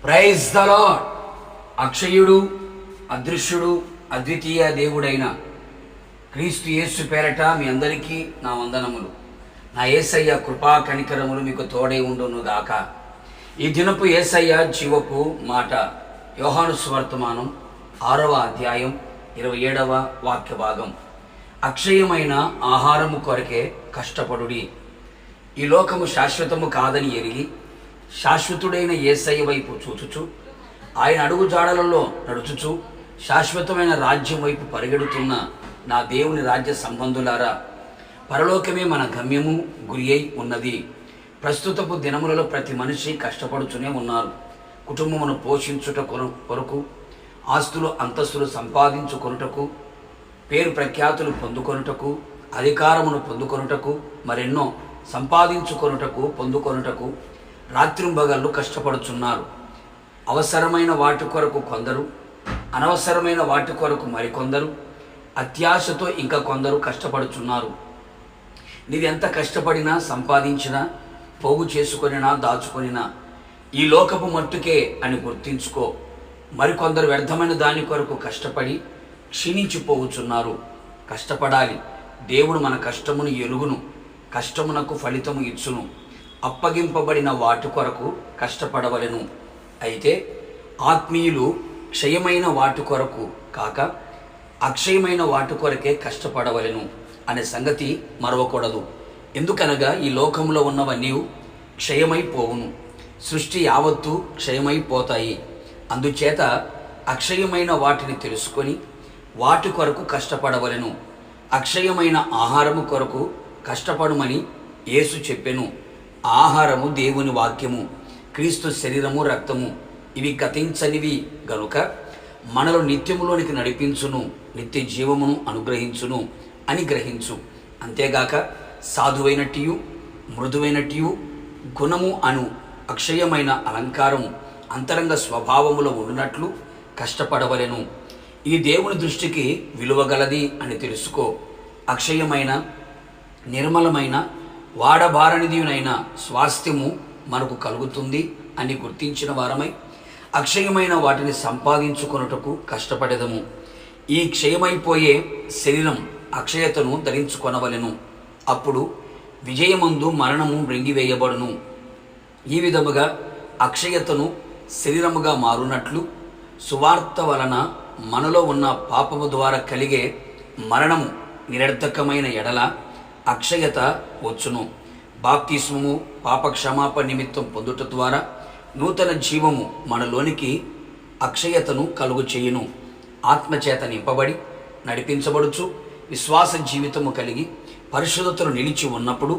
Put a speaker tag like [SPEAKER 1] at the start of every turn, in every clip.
[SPEAKER 1] Praise the lord. అక్షయుడు, అదృశ్యుడు, అద్వితీయ దేవుడైన క్రీస్తు యేసు పేరట మీ అందరికీ నా వందనములు. నా యేసయ్య కృపా కనికరములు మీకు తోడై ఉండును గాక. ఈ దినపు యేసయ్య జీవపు మాట యోహాను సువర్తమానం 6వ అధ్యాయం 27వ వాక్య భాగం. అక్షయమైన ఆహారము కొరకే కష్టపడుడి. ఈ లోకము శాశ్వతము కాదని ఎరిగి శాశ్వతుడైన యేసయ్య వైపు చూచుచు ఆయన అడుగు జాడలలో నడుచుచు శాశ్వతమైన రాజ్యం వైపు పరిగెడుతున్న నా దేవుని రాజ్య సంబంధులారా, పరలోకమే మన గమ్యము గురి అయి ఉన్నది. ప్రస్తుతపు దినములలో ప్రతి మనిషి కష్టపడుతూనే ఉన్నారు. కుటుంబమును పోషించుట కొరకు, ఆస్తులు అంతస్తులు సంపాదించుకొనుటకు, పేరు ప్రఖ్యాతులు పొందుకొనుటకు, అధికారమును పొందుకొనుటకు, మరెన్నో పొందుకొనుటకు రాత్రింబగళ్ళు కష్టపడుచున్నారు. అవసరమైన వాటి కొరకు కొందరు, అనవసరమైన వాటి కొరకు మరికొందరు, అత్యాశతో ఇంకా కొందరు కష్టపడుచున్నారు. నీవెంత కష్టపడినా, సంపాదించినా, పోగు చేసుకొనినా, దాచుకొనినా ఈ లోకపు మట్టుకే అని గుర్తించుకో. మరికొందరు వ్యర్థమైన దాని కొరకు కష్టపడి క్షీణించిపోవచ్చున్నారు. కష్టపడాలి. దేవుడు మన కష్టమును ఎరుగును, కష్టమునకు ఫలితము ఇచ్చును. అప్పగింపబడిన వాటి కొరకు కష్టపడవలెను. అయితే ఆత్మీయులు క్షయమైన వాటి కొరకు కాక అక్షయమైన వాటి కొరకే కష్టపడవలెను అనే సంగతి మరవకూడదు. ఎందుకనగా ఈ లోకంలో ఉన్నవన్నీ క్షయమైపోవును, సృష్టి యావత్తు క్షయమైపోతాయి. అందుచేత అక్షయమైన వాటిని తెలుసుకొని వాటి కొరకు కష్టపడవలెను. అక్షయమైన ఆహారము కొరకు కష్టపడమని యేసు చెప్పెను. ఆహారము దేవుని వాక్యము, క్రీస్తు శరీరము, రక్తము. ఇవి గతించనివి గనుక మనలో నిత్యములోనికి నడిపించును, నిత్య జీవమును అనుగ్రహించును అని గ్రహించు. అంతేగాక సాధువైనట్టియు, మృదువైనట్టియు, గుణము అను అక్షయమైన అలంకారము అంతరంగ స్వభావములో ఉండునట్లు కష్టపడవలెను. ఈ దేవుని దృష్టికి విలువగలది అని తెలుసుకో. అక్షయమైన, నిర్మలమైన, వాడబారనిదినైన స్వాస్థ్యము మనకు కలుగుతుంది అని గుర్తించిన వారమై అక్షయమైన వాటిని సంపాదించుకొనుటకు కష్టపడెదము. ఈ క్షయమైపోయే శరీరం అక్షయతను ధరించుకొనవలెను. అప్పుడు విజయమందు మరణము మృంగివేయబడును. ఈ విధముగా అక్షయతను శరీరముగా మారునట్లు సువార్త వలన మనలో ఉన్న పాపము ద్వారా కలిగే మరణము నిరర్థకమైన ఎడల అక్షయత వచ్చును. బాప్తిస్మము పాపక్షమాపణ నిమిత్తం పొందుట ద్వారా నూతన జీవము మనలోనికి అక్షయతను కలుగు చేయును. ఆత్మచేత నింపబడి నడిపించబడుచు విశ్వాస జీవితము కలిగి పరిశుద్ధతను నిలిచి ఉన్నప్పుడు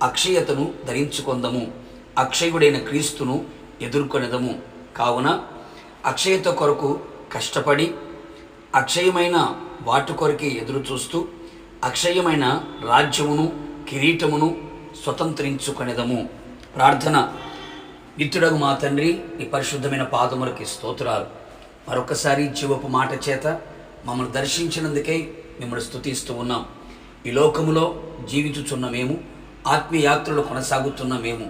[SPEAKER 1] అక్షయతను ధరించుకొందము. అక్షయుడైన క్రీస్తును ఎదుర్కొనేదము. కావున అక్షయత కొరకు కష్టపడి అక్షయమైన వాటి కొరకే ఎదురు చూస్తూ అక్షయమైన రాజ్యమును, కిరీటమును స్వతంత్రించుకొనేదము. ప్రార్థన. నిత్యుడగు మా తండ్రి, నీ పరిశుద్ధమైన పాదములకి స్తోత్రాలు. మరొకసారి జీవపు మాట చేత మమ్మల్ని దర్శించినందుకే మిమ్మల్ని స్తుతిస్తూ ఉన్నాం. ఈ లోకములో జీవించుచున్న మేము, ఆత్మీయాత్రలో కొనసాగుతున్న మేము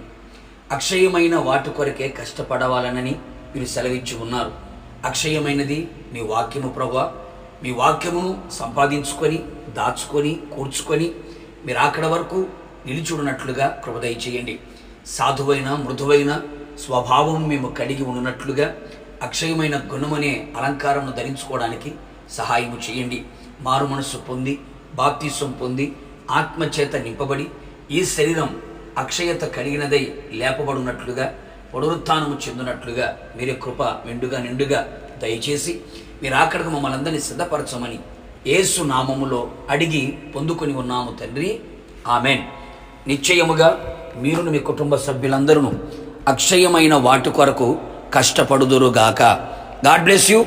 [SPEAKER 1] అక్షయమైన వాటి కొరకే కష్టపడవాలనని మీరు సెలవిచ్చి ఉన్నారు. అక్షయమైనది మీ వాక్యము ప్రభువా. మీ వాక్యమును సంపాదించుకొని, దాచుకొని, కూర్చుకొని మీరు అక్కడ వరకు నిలిచున్నట్లుగా కృప దయచేయండి. సాధువైన, మృదువైన స్వభావం మేము కలిగి ఉన్నట్లుగా అక్షయమైన గుణమనే అలంకారమును ధరించుకోవడానికి సహాయము చేయండి. మారు మనస్సు పొంది, బాప్తిసం పొంది, ఆత్మచేత నింపబడి ఈ శరీరం అక్షయత కలిగినదై లేపబడినట్లుగా, పునరుత్థానము చెందినట్లుగా మీరే కృప మెండుగా నిండుగా దయచేసి మీరు అక్కడికి మమ్మల్ని అందరినీ సిద్ధపరచమని యేసు నామములో అడిగి పొందుకొని ఉన్నాము తండ్రి. ఆమెన్. నిశ్చయముగా మీరును మీ కుటుంబ సభ్యులందరూ అక్షయమైన వాటి కొరకు కష్టపడుదురుగాక. God bless you.